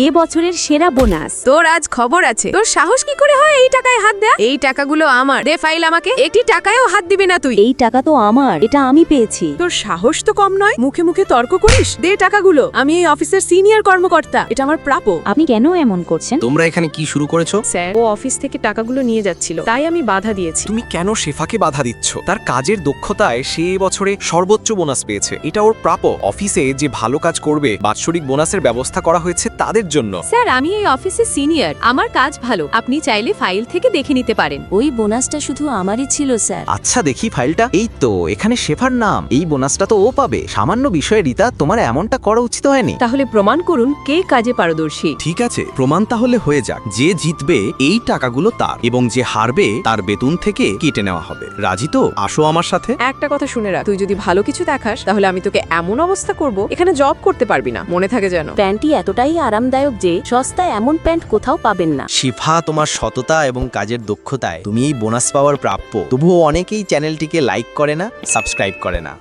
এ বছরের সেরা বোনাস। তোর আজ খবর আছে। তোর সাহস কি করে হয় এই টাকায় হাত দেয়া? এই টাকাগুলো আমার। দে ফাইল আমাকে। একটি টাকায়ও হাত দিবি না তুই। এই টাকা তো আমার, এটা আমি পেয়েছি। তোর সাহস তো কম নয়, মুখে মুখে তর্ক করিস। দে টাকাগুলো। আমি এই অফিসের সিনিয়র কর্মকর্তা, এটা আমার প্রাপ্য। আপনি কেন এমন করছেন? তোমরা এখানে কি শুরু করেছো? স্যার, ও অফিস থেকে টাকাগুলো নিয়ে যাচ্ছিল, তাই আমি বাধা দিয়েছি। তুমি কেন শেফাকে বাধা দিচ্ছ? তার কাজের দক্ষতায় সে বছরে সর্বোচ্চ বোনাস পেয়েছে, এটা ওর প্রাপ্য। অফিসে যে ভালো কাজ করবে বাৎসরিক বোনাসের ব্যবস্থা করা হয়েছে তাদের জন্য। স্যার, আমি এই অফিসের সিনিয়র, আমার কাজ ভালো। আপনি চাইলে ফাইল থেকে দেখে নিতে পারেন। ওই বোনাসটা শুধু আমারই ছিল স্যার। আচ্ছা দেখি ফাইলটা। এই তো এখানে শেফার নাম, এই বোনাসটা তো ও পাবে। সামান্য বিষয়ে রিতা তোমার এমনটা করা উচিত হয়নি। তাহলে প্রমাণ করুন কে কাজে পারদর্শী। ঠিক আছে, প্রমাণ তাহলে হয়ে যাক। যে জিতবে এই টাকাগুলো তার, এবং যে হারবে তার বেতন থেকে কেটে নেওয়া হবে। রাজি তো? আসো আমার সাথে। একটা কথা শুনে রাখ, তুই যদি ভালো কিছু দেখাস তাহলে আমি তোকে এমন অবস্থা করব এখানে জব করতে পারবি না, মনে থাকে যেন। প্যান্টটি এতটাই আরামদায়ক যে সস্তায় এমন প্যান্ট কোথাও পাবেন না। শিফা, তোমার সততা এবং কাজের দক্ষতায় তুমি এই বোনাস পাওয়ার প্রাপ্য। তবুও অনেকেই চ্যানেলটিকে লাইক করে না, সাবস্ক্রাইব করে না।